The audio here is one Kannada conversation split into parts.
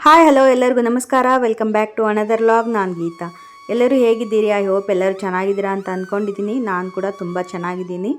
ಹಾಯ್ ಹಲೋ ಎಲ್ಲರಿಗೂ ನಮಸ್ಕಾರ. Welcome back to another vlog. ನಾನು ಗೀತಾ. ಎಲ್ಲರೂ ಹೇಗಿದ್ದೀರಿ? ಐ ಹೋಪ್ ಎಲ್ಲರೂ ಚೆನ್ನಾಗಿದ್ದೀರಾ ಅಂತ ಅಂದ್ಕೊಂಡಿದ್ದೀನಿ. ನಾನು ಕೂಡ ತುಂಬ ಚೆನ್ನಾಗಿದ್ದೀನಿ.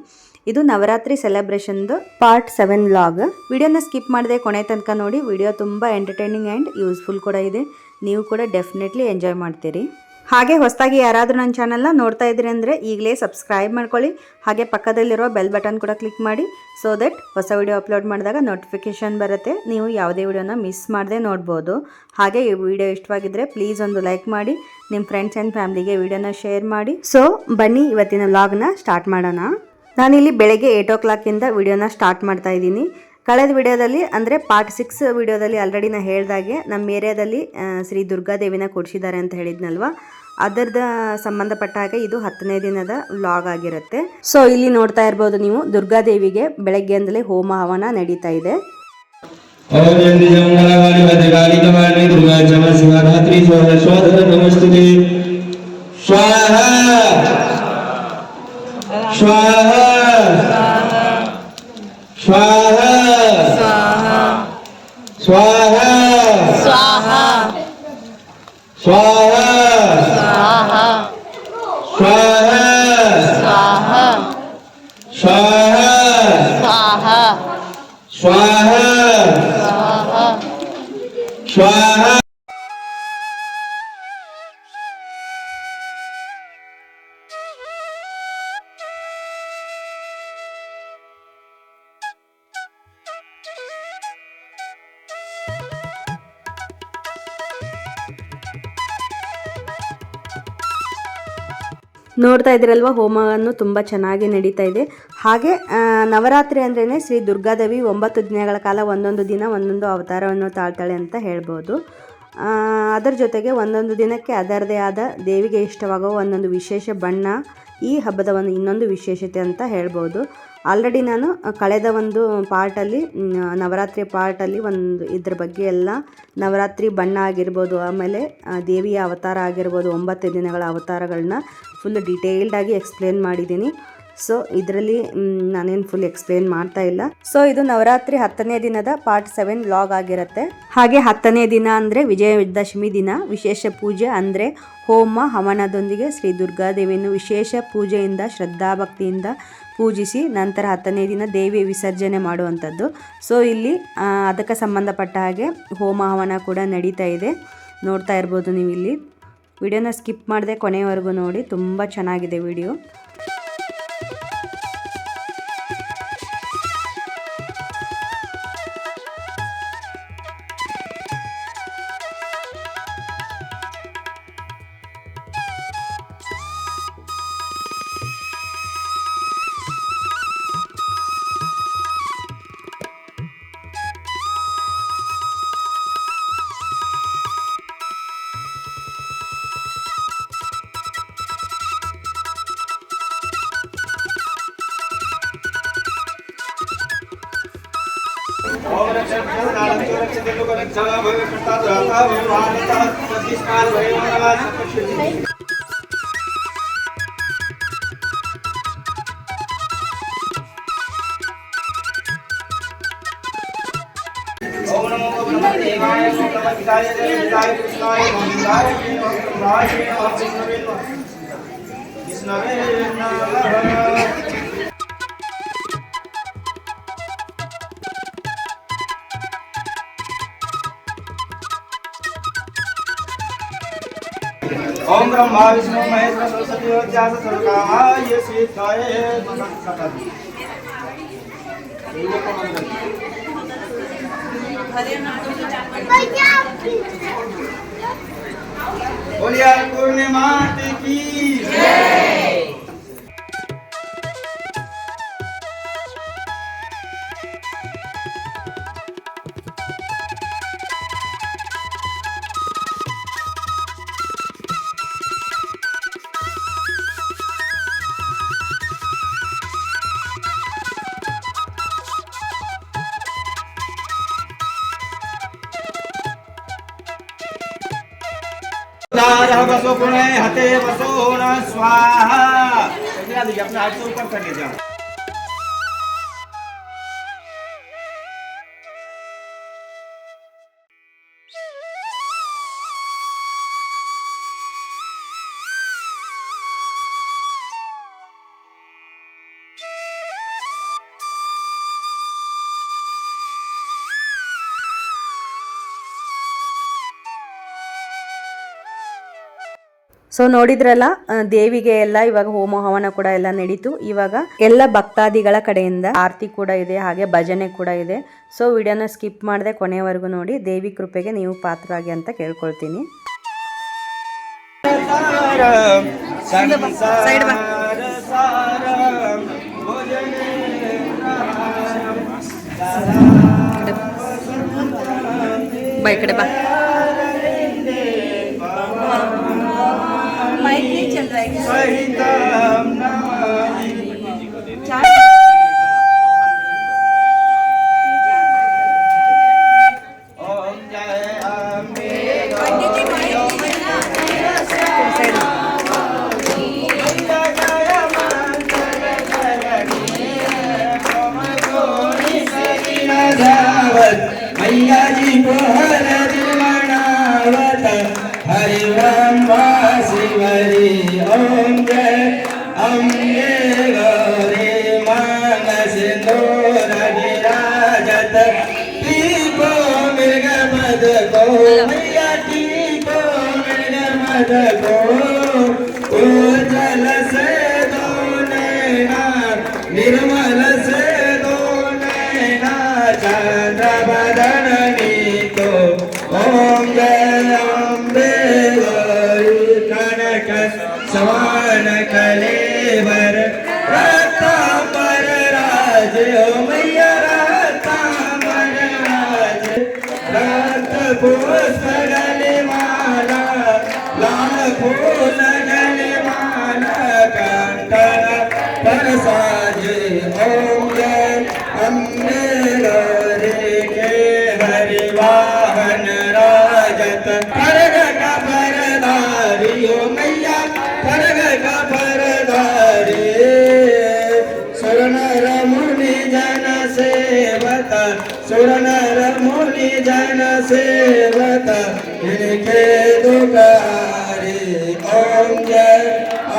ಇದು ನವರಾತ್ರಿ ಸೆಲೆಬ್ರೇಷನ್ದು ಪಾರ್ಟ್ 7 ವ್ಲಾಗ್. ವಿಡಿಯೋನ ಸ್ಕಿಪ್ ಮಾಡದೆ ಕೊನೆ ತನಕ ನೋಡಿ. ವಿಡಿಯೋ ತುಂಬ ಎಂಟರ್ಟೈನಿಂಗ್ ಆ್ಯಂಡ್ ಯೂಸ್ಫುಲ್ ಕೂಡ ಇದೆ. ನೀವು ಕೂಡ ಡೆಫಿನೆಟ್ಲಿ ಎಂಜಾಯ್ ಮಾಡ್ತೀರಿ. ಹಾಗೆ ಹೊಸದಾಗಿ ಯಾರಾದರೂ ನನ್ನ ಚಾನಲ್ನ ನೋಡ್ತಾ ಇದ್ದೀರಿ ಅಂದರೆ ಈಗಲೇ ಸಬ್ಸ್ಕ್ರೈಬ್ ಮಾಡ್ಕೊಳ್ಳಿ. ಹಾಗೆ ಪಕ್ಕದಲ್ಲಿರೋ ಬೆಲ್ ಬಟನ್ ಕೂಡ ಕ್ಲಿಕ್ ಮಾಡಿ, ಸೊ ದಟ್ ಹೊಸ ವಿಡಿಯೋ ಅಪ್ಲೋಡ್ ಮಾಡಿದಾಗ ನೋಟಿಫಿಕೇಷನ್ ಬರುತ್ತೆ. ನೀವು ಯಾವುದೇ ವಿಡಿಯೋನ ಮಿಸ್ ಮಾಡದೆ ನೋಡ್ಬೋದು. ಹಾಗೆ ಈ ವಿಡಿಯೋ ಇಷ್ಟವಾಗಿದ್ದರೆ ಪ್ಲೀಸ್ ಒಂದು ಲೈಕ್ ಮಾಡಿ, ನಿಮ್ಮ ಫ್ರೆಂಡ್ಸ್ ಆ್ಯಂಡ್ ಫ್ಯಾಮ್ಲಿಗೆ ವಿಡಿಯೋನ ಶೇರ್ ಮಾಡಿ. ಸೊ ಬನ್ನಿ ಇವತ್ತಿನ ವ್ಲಾಗ್ನ ಸ್ಟಾರ್ಟ್ ಮಾಡೋಣ. ನಾನಿಲ್ಲಿ ಬೆಳಗ್ಗೆ 8 o'clock ವಿಡಿಯೋನ ಸ್ಟಾರ್ಟ್ ಮಾಡ್ತಾ ಇದ್ದೀನಿ. ಕಳೆದ ವಿಡಿಯೋದಲ್ಲಿ ಅಂದರೆ ಪಾರ್ಟ್ 6 ವಿಡಿಯೋದಲ್ಲಿ ಆಲ್ರೆಡಿ ನಾನು ಹೇಳ್ದಾಗೆ ನಮ್ಮ ಏರಿಯಾದಲ್ಲಿ ಶ್ರೀ ದುರ್ಗಾದೇವಿನ ಕೊಡಿಸಿದ್ದಾರೆ ಅಂತ ಹೇಳಿದ್ನಲ್ವ, ಅದರದ ಸಂಬಂಧಪಟ್ಟ ಹಾಗೆ ಇದು 10ನೇ ದಿನದ ವ್ಲಾಗ್ ಆಗಿರುತ್ತೆ. ಸೊ ಇಲ್ಲಿ ನೋಡ್ತಾ ಇರ್ಬೋದು ನೀವು, ದುರ್ಗಾದೇವಿಗೆ ಬೆಳಗ್ಗೆಯಿಂದಲೇ ಹೋಮ ಹವನ ನಡೀತಾ ಇದೆ. ನೋಡ್ತಾ ಇದ್ದೀರಲ್ವ, ಹೋಮವನ್ನು ತುಂಬ ಚೆನ್ನಾಗಿ ನಡೀತಾ ಇದೆ. ಹಾಗೆ ನವರಾತ್ರಿ ಅಂದ್ರೇ ಶ್ರೀ ದುರ್ಗಾದೇವಿ 9 ದಿನಗಳ ಕಾಲ ಒಂದೊಂದು ದಿನ ಒಂದೊಂದು ಅವತಾರವನ್ನು ತಾಳ್ತಾಳೆ ಅಂತ ಹೇಳ್ಬೋದು. ಅದರ ಜೊತೆಗೆ ಒಂದೊಂದು ದಿನಕ್ಕೆ ಅದರದೇ ಆದ ದೇವಿಗೆ ಇಷ್ಟವಾಗುವ ಒಂದೊಂದು ವಿಶೇಷ ಬಣ್ಣ ಈ ಹಬ್ಬದ ಒಂದು ಇನ್ನೊಂದು ವಿಶೇಷತೆ ಅಂತ ಹೇಳ್ಬೋದು. ಆಲ್ರೆಡಿ ನಾನು ಕಳೆದ ಒಂದು ಪಾರ್ಟಲ್ಲಿ, ನವರಾತ್ರಿ ಪಾರ್ಟಲ್ಲಿ ಇದ್ರ ಬಗ್ಗೆ ಎಲ್ಲ ನವರಾತ್ರಿ ಬಣ್ಣ ಆಗಿರ್ಬೋದು, ಆಮೇಲೆ ದೇವಿಯ ಅವತಾರ ಆಗಿರ್ಬೋದು, 9 ದಿನಗಳ ಅವತಾರಗಳನ್ನ ಫುಲ್ ಡೀಟೇಲ್ಡಾಗಿ ಎಕ್ಸ್ಪ್ಲೇನ್ ಮಾಡಿದ್ದೀನಿ. ಸೊ ಇದರಲ್ಲಿ ನಾನೇನು ಫುಲ್ ಎಕ್ಸ್ಪ್ಲೇನ್ ಮಾಡ್ತಾ ಇಲ್ಲ. ಸೊ ಇದು ನವರಾತ್ರಿ 10ನೇ ದಿನದ ಪಾರ್ಟ್ 7 ವ್ಲಾಗ್ ಆಗಿರುತ್ತೆ. ಹಾಗೆ 10ನೇ ದಿನ ಅಂದರೆ ವಿಜಯದಶಮಿ ದಿನ ವಿಶೇಷ ಪೂಜೆ ಅಂದರೆ ಹೋಮ ಹವನದೊಂದಿಗೆ ಶ್ರೀ ದುರ್ಗಾದೇವಿಯನ್ನು ವಿಶೇಷ ಪೂಜೆಯಿಂದ ಶ್ರದ್ಧಾಭಕ್ತಿಯಿಂದ ಪೂಜಿಸಿ ನಂತರ 10ನೇ ದಿನ ದೇವಿಯ ವಿಸರ್ಜನೆ ಮಾಡುವಂಥದ್ದು. ಸೊ ಇಲ್ಲಿ ಅದಕ್ಕೆ ಸಂಬಂಧಪಟ್ಟ ಹಾಗೆ ಹೋಮ ಹವನ ಕೂಡ ನಡೀತಾ ಇದೆ. ನೋಡ್ತಾ ಇರ್ಬೋದು ನೀವು ಇಲ್ಲಿ. ವಿಡಿಯೋನ ಸ್ಕಿಪ್ ಮಾಡದೆ ಕೊನೆಯವರೆಗೂ ನೋಡಿ, ತುಂಬ ಚೆನ್ನಾಗಿದೆ ವಿಡಿಯೋ. ओम ब्रह्मा विष्णु महेश सरस्वती व्यास सर्वकामाय सिद्धाय नमः। बोलिए पूर्णिमा की जय। वसो पुणे हते वसो न स्वाहा। अपने हाथ से ऊपर कर लीजिए। ಸೊ ನೋಡಿದ್ರಲ್ಲ, ದೇವಿಗೆ ಎಲ್ಲ ಇವಾಗ ಹೋಮ ಹವನ ಕೂಡ ಎಲ್ಲ ನಡೀತು. ಇವಾಗ ಎಲ್ಲ ಭಕ್ತಾದಿಗಳ ಕಡೆಯಿಂದ ಆರತಿ ಕೂಡ ಇದೆ, ಹಾಗೆ ಭಜನೆ ಕೂಡ ಇದೆ. ಸೊ ವಿಡಿಯೋನ ಸ್ಕಿಪ್ ಮಾಡದೆ ಕೊನೆಯವರೆಗೂ ನೋಡಿ. ದೇವಿ ಕೃಪೆಗೆ ನೀವು ಪಾತ್ರರಾಗಿ ಅಂತ ಕೇಳ್ಕೊಳ್ತೀನಿ. ಬಾ ಈ ಕಡೆ ಬಾ. मैया जी को हर दिल मनावत हरि राम वासिवरी ओम जय अम्बे गौरी मानस सिंदूर विराजत टीको मृग मद को मैया टीको मृग मद को उज्जल से दो नैना निर्मल से चंद्र बदनी को ओम जय अम्बे गौरी कनक समान कलेवर रत्नांबर राज ओ मैया रत्नांबर राज रत्न पुष्प गले माला लाल फूल गले माला कंठन पर साजे ओम जय अम्बे वाहन राजत खड़ग का परदारी ओ मैया खड़ग का परदारी सुर नर मुनि जन सेवत सुर नर मुनि जन सेवत इनके दुखारी ओम जय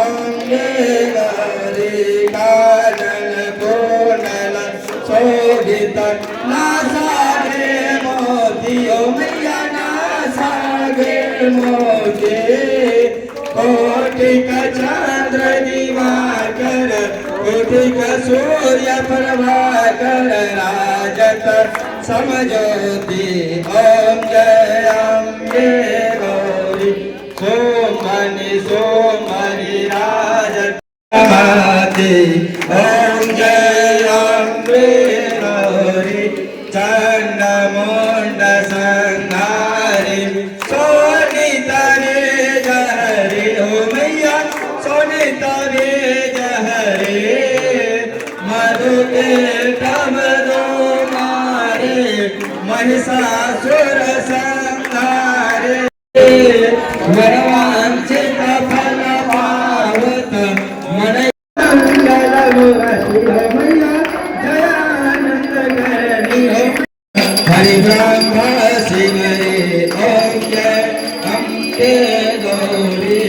अम्बे गौरी कानन कोनल शोभित नासागे मोतियो मैया नासागे मोती कोटि का चंद्र दिवाकर कोटि का सूर्य प्रभाकर राजत समज्योति ओम जय अम्बे गौरी सोमनि सोमनि राजत ओम जय अम्बे गौरी चंड मुंड संहारी सोनी तरे जहरी ओ मैया सोनी तरे जहरी मधु के कमरो मारे महिषासुर संहारे वरवांचित फल पावत मन हरि ब्रह्म शिवरे ओम जय अम्बे गौरी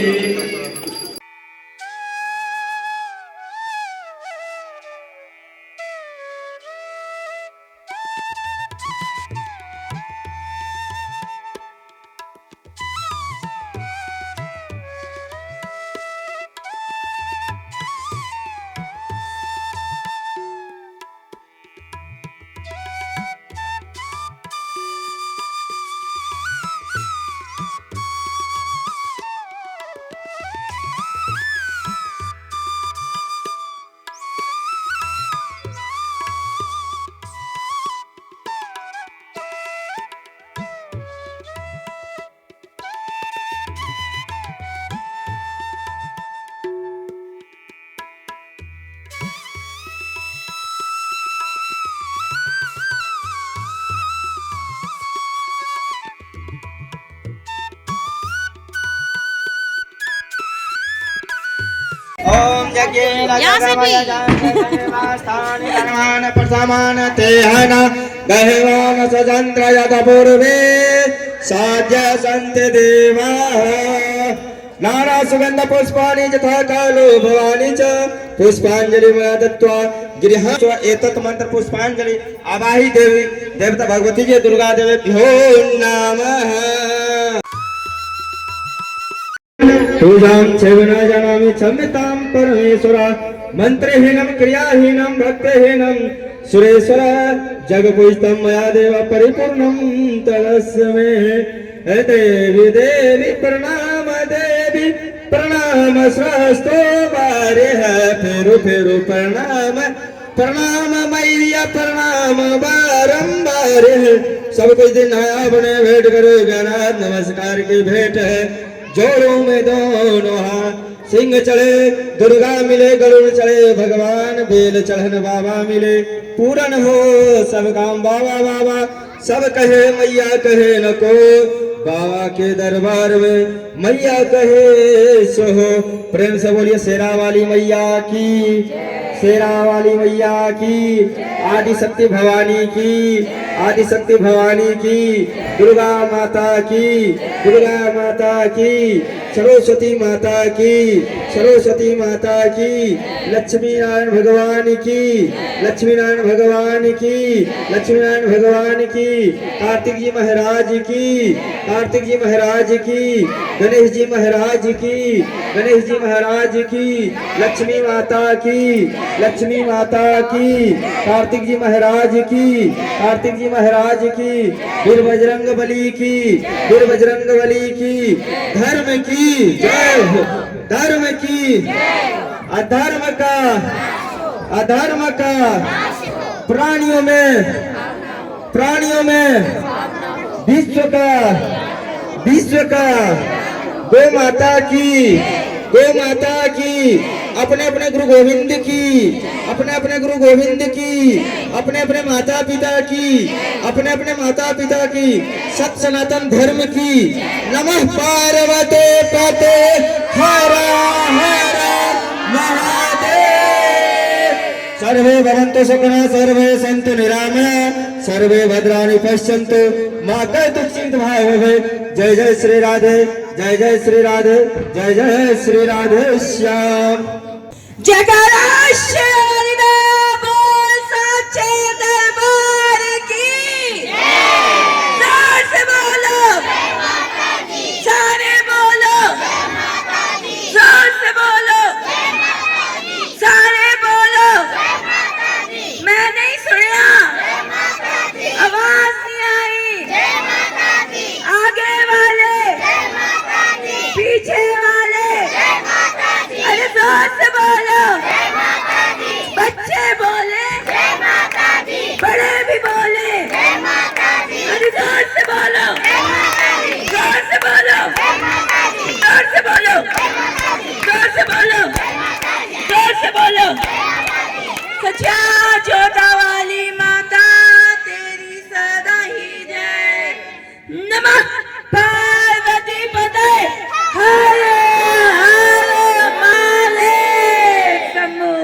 ओम यज्ञेन जगमयजानि धर्मान प्रसमान तेहन गहवान सजंत्र यद पूर्वे साध्य संत देवा नाना सुगंध पुष्पाणि यथा कालो भवानी च पुष्पांजलि दत्त्वा गृह एतत् मंत्र पुष्पांजलि आवाहि देवी देवता भगवती जी दुर्गा देवी नमः पूजां सेवना जानामि क्षम्यतां परमेश्वर मंत्रहीनं क्रियाहीनं भक्तिहीनं सुरेश्वर जगपूजितं मया देव परिपूर्णं तदस्मे देवी देवी प्रणाम स्वस्तो बारे है फेरू फेरू प्रणाम प्रणाम मैया प्रणाम बारंबार सब कुछ दिन आया बने भेंट करो ज्ञानाथ नमस्कार की भेंट है जोड़ों में दोनों हाथ सिंह चढ़े दुर्गा मिले गरुड़ चढ़े भगवान बेल चढ़न बाबा मिले पूरन हो सब काम बाबा बाबा सब कहे मैया कहे न को बाबा के दरबार में मैया कहे सो हो प्रेम से बोलिए शेरा वाली मैया की शेरा वाली मैया की आदि शक्ति भवानी की आदि शक्ति भवानी की दुर्गा माता की दुर्गा माता की सरस्वती माता की सरस्वती माता की लक्ष्मी नारायण भगवान की लक्ष्मी नारायण भगवान की लक्ष्मी नारायण भगवान की कार्तिक जी महाराज की कार्तिक जी महाराज की गणेश जी महाराज की गणेश जी महाराज की लक्ष्मी माता की लक्ष्मी माता की कार्तिक जी महाराज की कार्तिक जी महाराज की वीर बजरंग बली की वीर बजरंग बली की धर्म की जय हो धर्म की अधर्म का प्राणियों में विश्व का गो माता की अपने अपने गुरु गोविंद की अपने अपने गुरु गोविंद की अपने अपने माता पिता की अपने अपने माता पिता की सत सनातन धर्म की नमः पार्वते पते हर हर महादेव सर्वे भवन्तु सुखिनः सर्वे सन्तु निरामया सर्वे भद्राणि पश्यन्तु मा कश्चित् भवेत् जय जय श्री राधे जय जय श्री राधे जय जय श्री राधे श्याम जगरा शरणा बोल साचे दरबार की जोर से बोलो सारे बोलो जोर से बोलो सारे बोलो मैं नहीं सुना आवाज नहीं आई आगे वाले पीछे वाले अरे जोर से बोलो बच्चे बोले बड़े भी बोले अरे जोर से बोलो जोर से बोलो जोर से बोलो जोर से बोलो जोर से बोलो सच्चा जोता वाली माता तेरी सदा ही जय नमः पार्वती पते हर हर महादेव शंभो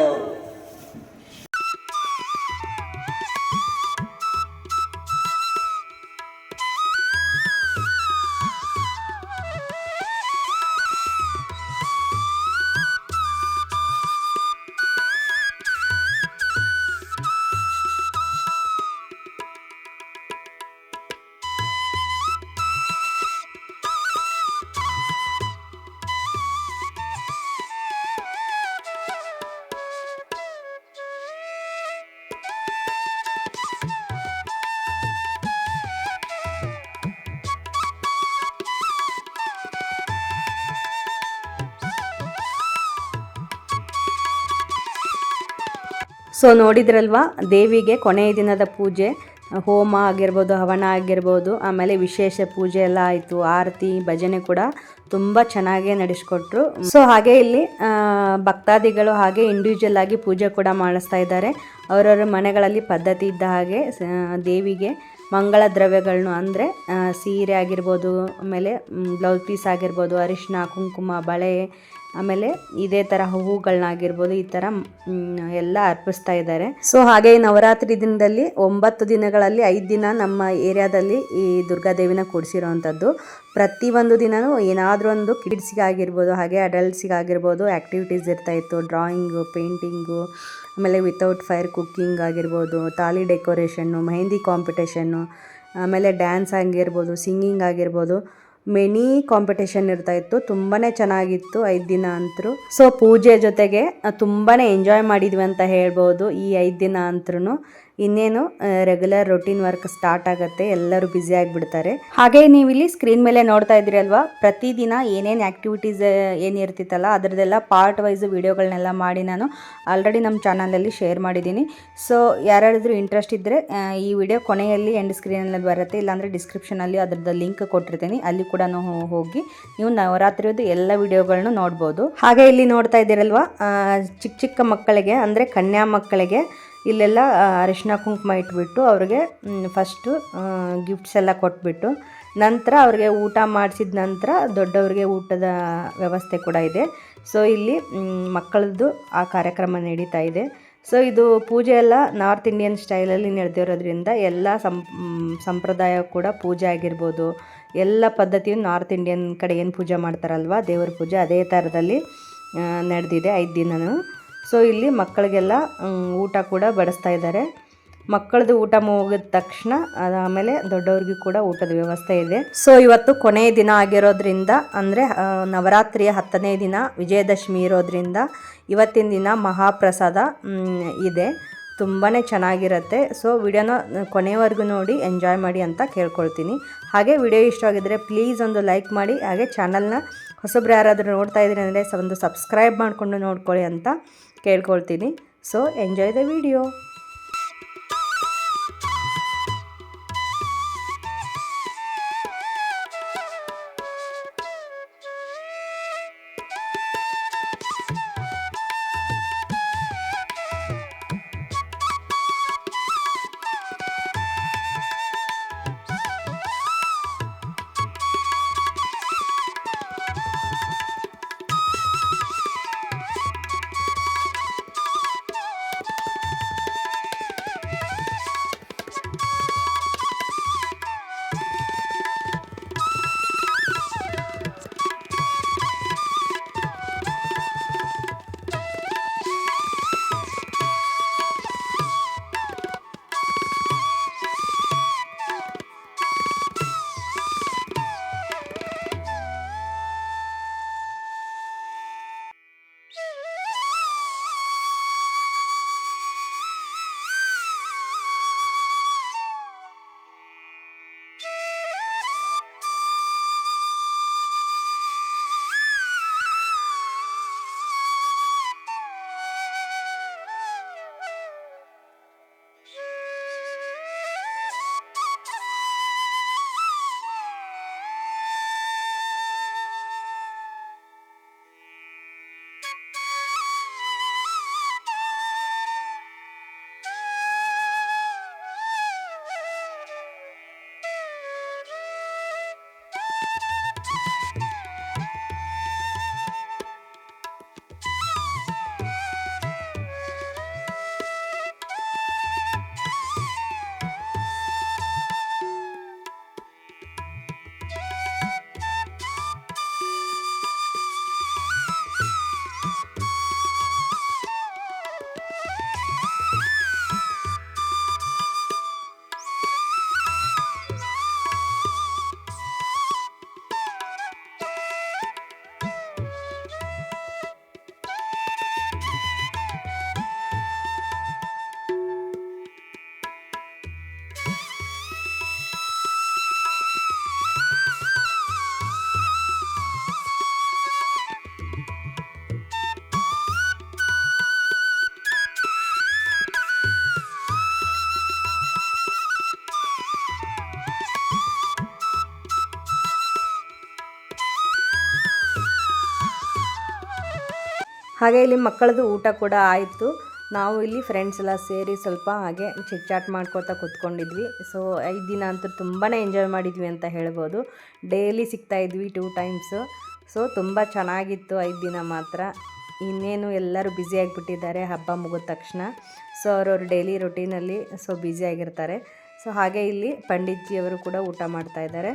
ಸೊ ನೋಡಿದ್ರಲ್ವಾ ದೇವಿಗೆ ಕೊನೆಯ ದಿನದ ಪೂಜೆ ಹೋಮ ಆಗಿರ್ಬೋದು ಹವನ ಆಗಿರ್ಬೋದು ಆಮೇಲೆ ವಿಶೇಷ ಪೂಜೆ ಎಲ್ಲ ಆಯಿತು ಆರತಿ ಭಜನೆ ಕೂಡ ತುಂಬ ಚೆನ್ನಾಗೇ ನಡೆಸ್ಕೊಟ್ರು. ಸೊ ಹಾಗೆ ಇಲ್ಲಿ ಭಕ್ತಾದಿಗಳು ಹಾಗೆ ಇಂಡಿವಿಜುವಲ್ ಆಗಿ ಪೂಜೆ ಕೂಡ ಮಾಡಿಸ್ತಾ ಇದ್ದಾರೆ. ಅವರವರ ಮನೆಗಳಲ್ಲಿ ಪದ್ಧತಿ ಇದ್ದ ಹಾಗೆ ದೇವಿಗೆ ಮಂಗಳ ದ್ರವ್ಯಗಳನ್ನು ಅಂದರೆ ಸೀರೆ ಆಗಿರ್ಬೋದು, ಆಮೇಲೆ ಬ್ಲೌಸ್ ಪೀಸ್ ಆಗಿರ್ಬೋದು, ಅರಿಶಿನ ಕುಂಕುಮ ಬಳೆ, ಆಮೇಲೆ ಇದೇ ಥರ ಹೂವುಗಳನ್ನಾಗಿರ್ಬೋದು ಈ ಥರ ಎಲ್ಲ ಅರ್ಪಿಸ್ತಾ ಇದ್ದಾರೆ. ಸೊ ಹಾಗೆ ಈ ನವರಾತ್ರಿ ದಿನದಲ್ಲಿ 9 ದಿನಗಳಲ್ಲಿ 5 ದಿನ ನಮ್ಮ ಏರಿಯಾದಲ್ಲಿ ಈ ದುರ್ಗಾದೇವಿನ ಕೂಡಿಸಿರೋವಂಥದ್ದು. ಪ್ರತಿಯೊಂದು ದಿನವೂ ಏನಾದರೂ ಒಂದು ಕಿಡ್ಸಿಗಾಗಿರ್ಬೋದು ಹಾಗೆ ಅಡಲ್ಟ್ಸಿಗಾಗಿರ್ಬೋದು ಆ್ಯಕ್ಟಿವಿಟೀಸ್ ಇರ್ತಾಯಿತ್ತು. ಡ್ರಾಯಿಂಗು, ಪೇಂಟಿಂಗು, ಆಮೇಲೆ ವಿತೌಟ್ ಫೈರ್ ಕುಕ್ಕಿಂಗ್ ಆಗಿರ್ಬೋದು, ತಾಲಿ ಡೆಕೋರೇಷನ್ನು, ಮೆಹಂದಿ ಕಾಂಪಿಟೇಷನ್ನು, ಆಮೇಲೆ ಡ್ಯಾನ್ಸ್ ಆಗಿರ್ಬೋದು, ಸಿಂಗಿಂಗ್ ಆಗಿರ್ಬೋದು, ಮಿನಿ ಕಾಂಪಿಟೇಷನ್ ಇರ್ತಾ ಇತ್ತು. ತುಂಬಾ ಚೆನ್ನಾಗಿತ್ತು 5 ದಿನ ಅಂತರೂ. ಸೊ ಪೂಜೆ ಜೊತೆಗೆ ತುಂಬಾ ಎಂಜಾಯ್ ಮಾಡಿದ್ವಿ ಅಂತ ಹೇಳ್ಬೋದು ಈ 5 ದಿನ ಅಂತರೂ. ಇನ್ನೇನು ರೆಗ್ಯುಲರ್ ರೊಟೀನ್ ವರ್ಕ್ ಸ್ಟಾರ್ಟ್ ಆಗುತ್ತೆ, ಎಲ್ಲರೂ ಬ್ಯುಸಿ ಆಗಿಬಿಡ್ತಾರೆ. ಹಾಗೆ ನೀವು ಇಲ್ಲಿ ಸ್ಕ್ರೀನ್ ಮೇಲೆ ನೋಡ್ತಾ ಇದ್ದೀರಿ ಅಲ್ವಾ, ಪ್ರತಿದಿನ ಏನೇನು ಆ್ಯಕ್ಟಿವಿಟೀಸ್ ಏನಿರ್ತಿತ್ತಲ್ಲ ಅದರದ್ದೆಲ್ಲ ಪಾರ್ಟ್ ವೈಸ್ ವಿಡಿಯೋಗಳನ್ನೆಲ್ಲ ಮಾಡಿ ನಾನು ಆಲ್ರೆಡಿ ನಮ್ಮ ಚಾನಲಲ್ಲಿ ಶೇರ್ ಮಾಡಿದ್ದೀನಿ. ಸೊ ಯಾರಾದರೂ ಇಂಟ್ರೆಸ್ಟ್ ಇದ್ದರೆ ಈ ವಿಡಿಯೋ ಕೊನೆಯಲ್ಲಿ ಎಂಡ್ ಸ್ಕ್ರೀನಲ್ಲಿ ಬರುತ್ತೆ, ಇಲ್ಲಾಂದರೆ ಡಿಸ್ಕ್ರಿಪ್ಷನಲ್ಲಿ ಅದರದ್ದು ಲಿಂಕ್ ಕೊಟ್ಟಿರ್ತೀನಿ, ಅಲ್ಲಿ ಕೂಡ ಹೋಗಿ ನೀವು ನವರಾತ್ರಿಯದು ಎಲ್ಲ ವಿಡಿಯೋಗಳನ್ನೂ ನೋಡ್ಬೋದು. ಹಾಗೆ ಇಲ್ಲಿ ನೋಡ್ತಾ ಇದ್ದೀರಲ್ವಾ, ಚಿಕ್ಕ ಚಿಕ್ಕ ಮಕ್ಕಳಿಗೆ ಅಂದರೆ ಕನ್ಯಾ ಮಕ್ಕಳಿಗೆ ಇಲ್ಲೆಲ್ಲ ಅರಿಶಿನ ಕುಂಕುಮ ಇಟ್ಬಿಟ್ಟು ಅವ್ರಿಗೆ ಫಸ್ಟು ಗಿಫ್ಟ್ಸ್ ಎಲ್ಲ ಕೊಟ್ಬಿಟ್ಟು ನಂತರ ಅವ್ರಿಗೆ ಊಟ ಮಾಡಿಸಿದ ನಂತರ ದೊಡ್ಡವ್ರಿಗೆ ಊಟದ ವ್ಯವಸ್ಥೆ ಕೂಡ ಇದೆ. ಸೊ ಇಲ್ಲಿ ಮಕ್ಕಳದ್ದು ಆ ಕಾರ್ಯಕ್ರಮ ನಡೀತಾ ಇದೆ. ಸೊ ಇದು ಪೂಜೆ ಎಲ್ಲ ನಾರ್ತ್ ಇಂಡಿಯನ್ ಸ್ಟೈಲಲ್ಲಿ ನಡೆದಿರೋದ್ರಿಂದ ಎಲ್ಲ ಸಂಪ್ರದಾಯ ಕೂಡ ಪೂಜೆ ಆಗಿರ್ಬೋದು, ಎಲ್ಲ ಪದ್ಧತಿಯು ನಾರ್ತ್ ಇಂಡಿಯನ್ ಕಡೆ ಏನು ಪೂಜೆ ಮಾಡ್ತಾರಲ್ವ ದೇವ್ರ ಪೂಜೆ ಅದೇ ಥರದಲ್ಲಿ ನಡೆದಿದೆ 5 ದಿನವೂ. ಸೊ ಇಲ್ಲಿ ಮಕ್ಕಳಿಗೆಲ್ಲ ಊಟ ಕೂಡ ಬಡಿಸ್ತಾ ಇದ್ದಾರೆ. ಮಕ್ಕಳದು ಊಟ ಮುಗಿದ ತಕ್ಷಣ ಆಮೇಲೆ ದೊಡ್ಡವ್ರಿಗೂ ಕೂಡ ಊಟದ ವ್ಯವಸ್ಥೆ ಇದೆ. ಸೊ ಇವತ್ತು ಕೊನೆಯ ದಿನ ಆಗಿರೋದ್ರಿಂದ ಅಂದರೆ ನವರಾತ್ರಿಯ 10ನೇ ದಿನ ವಿಜಯದಶಮಿ ಇರೋದ್ರಿಂದ ಇವತ್ತಿನ ದಿನ ಮಹಾಪ್ರಸಾದ ಇದೆ, ತುಂಬಾ ಚೆನ್ನಾಗಿರುತ್ತೆ. ಸೊ ವಿಡಿಯೋನ ಕೊನೆಯವರೆಗೂ ನೋಡಿ ಎಂಜಾಯ್ ಮಾಡಿ ಅಂತ ಕೇಳ್ಕೊಳ್ತೀನಿ. ಹಾಗೆ ವಿಡಿಯೋ ಇಷ್ಟವಾಗಿದ್ದರೆ ಪ್ಲೀಸ್ ಒಂದು ಲೈಕ್ ಮಾಡಿ, ಹಾಗೆ ಚಾನಲ್ನ ಹೊಸಬ್ರು ಯಾರಾದರೂ ನೋಡ್ತಾ ಇದ್ದೀರಿ ಅಂದರೆ ಒಂದು ಸಬ್ಸ್ಕ್ರೈಬ್ ಮಾಡಿಕೊಂಡು ನೋಡ್ಕೊಳ್ಳಿ ಅಂತ ಕೇಳ್ಕೊಳ್ತೀನಿ. So enjoy the video. ಹಾಗೆ ಇಲ್ಲಿ ಮಕ್ಕಳದು ಊಟ ಕೂಡ ಆಯಿತು. ನಾವು ಇಲ್ಲಿ ಫ್ರೆಂಡ್ಸ್ ಎಲ್ಲ ಸೇರಿ ಸ್ವಲ್ಪ ಹಾಗೆ ಚಿಟ್ಚಾಟ್ ಮಾಡ್ಕೋತಾ ಕೂತ್ಕೊಂಡಿದ್ವಿ. ಸೊ 5 ದಿನ ಅಂತೂ ತುಂಬಾ ಎಂಜಾಯ್ ಮಾಡಿದ್ವಿ ಅಂತ ಹೇಳ್ಬೋದು. Daily ಸಿಗ್ತಾಯಿದ್ವಿ 2 times. ಸೊ ತುಂಬ ಚೆನ್ನಾಗಿತ್ತು 5 ದಿನ ಮಾತ್ರ. ಇನ್ನೇನು ಎಲ್ಲರೂ ಬ್ಯುಸಿ ಆಗಿಬಿಟ್ಟಿದ್ದಾರೆ ಹಬ್ಬ ಮುಗಿದ ತಕ್ಷಣ. ಸೊ ಅವ್ರವ್ರ ಡೈಲಿ ರೊಟೀನಲ್ಲಿ ಬ್ಯುಸಿ ಆಗಿರ್ತಾರೆ. ಸೊ ಹಾಗೆ ಇಲ್ಲಿ ಪಂಡಿತ್ಜಿಯವರು ಕೂಡ ಊಟ ಮಾಡ್ತಾ ಇದ್ದಾರೆ.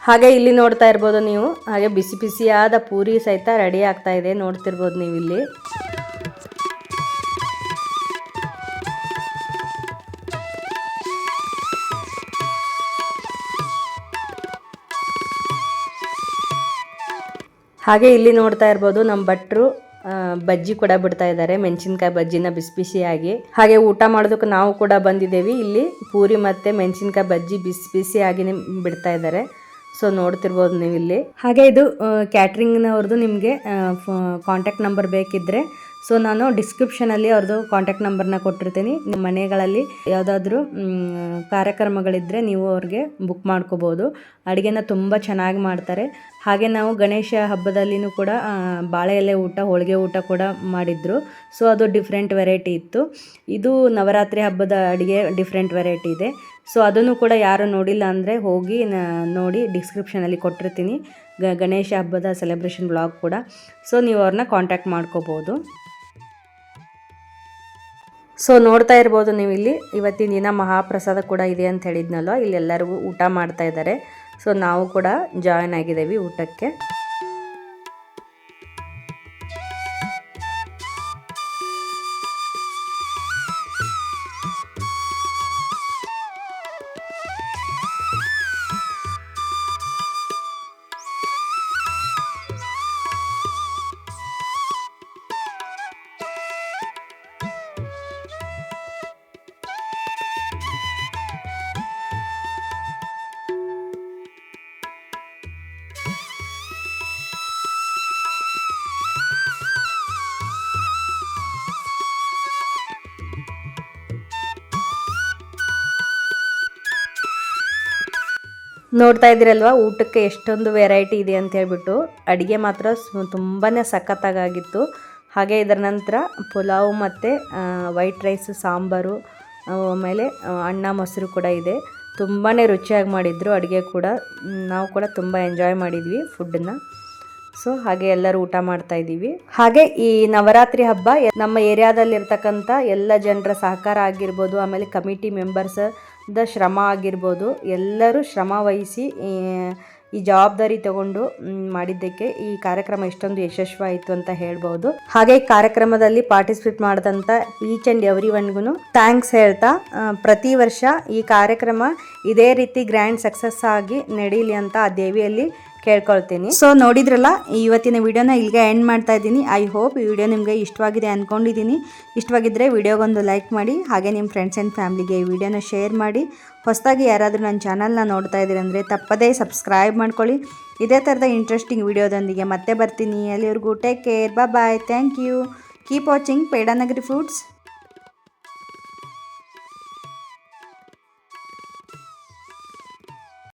ಹಾಗೆ ಇಲ್ಲಿ ನೋಡ್ತಾ ಇರ್ಬೋದು ನೀವು, ಹಾಗೆ ಬಿಸಿ ಬಿಸಿಯಾದ ಪೂರಿ ಸಹಿತ ರೆಡಿ ಆಗ್ತಾ ಇದೆ, ನೋಡ್ತಿರ್ಬೋದು ನೀವು ಇಲ್ಲಿ. ಹಾಗೆ ಇಲ್ಲಿ ನೋಡ್ತಾ ಇರ್ಬೋದು ನಮ್ಮ ಭಟ್ರು ಬಜ್ಜಿ ಕೂಡ ಬಿಡ್ತಾ ಇದ್ದಾರೆ, ಮೆಣಸಿನ್ಕಾಯಿ ಬಜ್ಜಿನ ಬಿಸಿ ಬಿಸಿಯಾಗಿ. ಹಾಗೆ ಊಟ ಮಾಡೋದಕ್ಕೆ ನಾವು ಕೂಡ ಬಂದಿದ್ದೇವೆ. ಇಲ್ಲಿ ಪೂರಿ ಮತ್ತು ಮೆಣಸಿನ್ಕಾಯಿ ಬಜ್ಜಿ ಬಿಸಿ ಬಿಸಿಯಾಗಿ ಬಿಡ್ತಾ ಇದ್ದಾರೆ. ಸೊ ನೋಡ್ತಿರ್ಬೋದು ನೀವು ಇಲ್ಲಿ. ಹಾಗೆ ಇದು ಕ್ಯಾಟ್ರಿಂಗ್ನವ್ರದ್ದು. ನಿಮಗೆ ಕಾಂಟ್ಯಾಕ್ಟ್ ನಂಬರ್ ಬೇಕಿದ್ದರೆ ಸೊ ನಾನು ಡಿಸ್ಕ್ರಿಪ್ಷನಲ್ಲಿ ಅವ್ರದ್ದು ಕಾಂಟ್ಯಾಕ್ಟ್ ನಂಬರ್ನ ಕೊಟ್ಟಿರ್ತೀನಿ. ನಿಮ್ಮ ಮನೆಗಳಲ್ಲಿ ಯಾವುದಾದ್ರೂ ಕಾರ್ಯಕ್ರಮಗಳಿದ್ದರೆ ನೀವು ಅವ್ರಿಗೆ ಬುಕ್ ಮಾಡ್ಕೋಬೋದು. ಅಡುಗೆನ ತುಂಬ ಚೆನ್ನಾಗಿ ಮಾಡ್ತಾರೆ. ಹಾಗೆ ನಾವು ಗಣೇಶ ಹಬ್ಬದಲ್ಲಿನೂ ಕೂಡ ಬಾಳೆ ಎಲೆ ಊಟ, ಹೋಳಿಗೆ ಊಟ ಕೂಡ ಮಾಡಿದ್ರು. ಸೊ ಅದು ಡಿಫ್ರೆಂಟ್ ವೆರೈಟಿ ಇತ್ತು. ಇದು ನವರಾತ್ರಿ ಹಬ್ಬದ ಅಡುಗೆ ಡಿಫ್ರೆಂಟ್ ವೆರೈಟಿ ಇದೆ. ಸೊ ಅದನ್ನು ಕೂಡ ಯಾರು ನೋಡಿಲ್ಲ ಅಂದರೆ ಹೋಗಿ ನೋಡಿ, ಡಿಸ್ಕ್ರಿಪ್ಷನಲ್ಲಿ ಕೊಟ್ಟಿರ್ತೀನಿ ಗಣೇಶ ಹಬ್ಬದ ಸೆಲೆಬ್ರೇಷನ್ ಬ್ಲಾಗ್ ಕೂಡ. ಸೊ ನೀವು ಅವ್ರನ್ನ ಕಾಂಟ್ಯಾಕ್ಟ್ ಮಾಡ್ಕೋಬೋದು. ಸೊ ನೋಡ್ತಾ ಇರ್ಬೋದು ನೀವು ಇಲ್ಲಿ, ಇವತ್ತಿನ ದಿನ ಮಹಾಪ್ರಸಾದ ಕೂಡ ಇದೆ ಅಂತ ಹೇಳಿದ್ನಲ್ವ, ಇಲ್ಲಿ ಎಲ್ಲರಿಗೂ ಊಟ ಮಾಡ್ತಾ ಇದ್ದಾರೆ. ಸೊ ನಾವು ಕೂಡ ಜಾಯ್ನ್ ಆಗಿದ್ದೇವೆ ಊಟಕ್ಕೆ. ನೋಡ್ತಾ ಇದ್ದೀರಲ್ವ ಊಟಕ್ಕೆ ಎಷ್ಟೊಂದು ವೆರೈಟಿ ಇದೆ ಅಂತ ಹೇಳ್ಬಿಟ್ಟು. ಅಡುಗೆ ಮಾತ್ರ ತುಂಬಾ ಸಖತ್ತಾಗಿತ್ತು. ಹಾಗೆ ಇದರ ನಂತರ ಪುಲಾವ್ ಮತ್ತು ವೈಟ್ ರೈಸ್, ಸಾಂಬಾರು, ಆಮೇಲೆ ಅನ್ನ ಮೊಸರು ಕೂಡ ಇದೆ. ತುಂಬಾ ರುಚಿಯಾಗಿ ಮಾಡಿದ್ರು ಅಡುಗೆ ಕೂಡ. ನಾವು ಕೂಡ ತುಂಬ ಎಂಜಾಯ್ ಮಾಡಿದ್ವಿ ಫುಡ್ಡನ್ನು. ಸೊ ಹಾಗೆ ಎಲ್ಲರೂ ಊಟ ಮಾಡ್ತಾ ಇದ್ದೀವಿ. ಹಾಗೆ ಈ ನವರಾತ್ರಿ ಹಬ್ಬ ನಮ್ಮ ಏರಿಯಾದಲ್ಲಿರ್ತಕ್ಕಂಥ ಎಲ್ಲ ಜನರ ಸಹಕಾರ ಆಗಿರ್ಬೋದು, ಆಮೇಲೆ ಕಮಿಟಿ ಮೆಂಬರ್ಸ್ ಶ್ರಮ ಆಗಿರ್ಬೋದು, ಎಲ್ಲರೂ ಶ್ರಮ ವಹಿಸಿ ಈ ಜವಾಬ್ದಾರಿ ತಗೊಂಡು ಮಾಡಿದ್ದಕ್ಕೆ ಈ ಕಾರ್ಯಕ್ರಮ ಇಷ್ಟೊಂದು ಯಶಸ್ವಿಯಾಯಿತು ಅಂತ ಹೇಳ್ಬೋದು. ಹಾಗೆ ಈ ಕಾರ್ಯಕ್ರಮದಲ್ಲಿ ಪಾರ್ಟಿಸಿಪೇಟ್ ಮಾಡಿದಂಥ ಈಚ್ ಆ್ಯಂಡ್ ಎವ್ರಿ ಒನ್ಗೂ ಥ್ಯಾಂಕ್ಸ್ ಹೇಳ್ತಾ, ಪ್ರತಿ ವರ್ಷ ಈ ಕಾರ್ಯಕ್ರಮ ಇದೇ ರೀತಿ ಗ್ರ್ಯಾಂಡ್ ಸಕ್ಸಸ್ ಆಗಿ ನಡೀಲಿ ಅಂತ ಆ ದೇವಿಯಲ್ಲಿ ಕೇಳ್ಕೊಳ್ತೀನಿ. ಸೊ ನೋಡಿದ್ರಲ್ಲ, ಇವತ್ತಿನ ವಿಡಿಯೋನ ಇಲ್ಲಿಗೆ ಎಂಡ್ ಮಾಡ್ತಾ ಇದ್ದೀನಿ. ಐ ಹೋಪ್ ಈ ವಿಡಿಯೋ ನಿಮಗೆ ಇಷ್ಟವಾಗಿದೆ ಅಂದ್ಕೊಂಡಿದ್ದೀನಿ. ಇಷ್ಟವಾಗಿದ್ದರೆ ವಿಡಿಯೋಗೊಂದು ಲೈಕ್ ಮಾಡಿ, ಹಾಗೆ ನಿಮ್ಮ ಫ್ರೆಂಡ್ಸ್ ಆ್ಯಂಡ್ ಫ್ಯಾಮ್ಲಿಗೆ ಈ ವಿಡಿಯೋನ ಶೇರ್ ಮಾಡಿ. ಹೊಸದಾಗಿ ಯಾರಾದರೂ ನನ್ನ ಚಾನಲ್ನ ನೋಡ್ತಾ ಇದ್ದೀರಿ ಅಂದರೆ ತಪ್ಪದೇ ಸಬ್ಸ್ಕ್ರೈಬ್ ಮಾಡ್ಕೊಳ್ಳಿ. ಇದೇ ಥರದ ಇಂಟ್ರೆಸ್ಟಿಂಗ್ ವಿಡಿಯೋದೊಂದಿಗೆ ಮತ್ತೆ ಬರ್ತೀನಿ. ಅಲ್ಲಿವರೆಗೂ take care, bye, thank you, keep watching Pedanagari foods.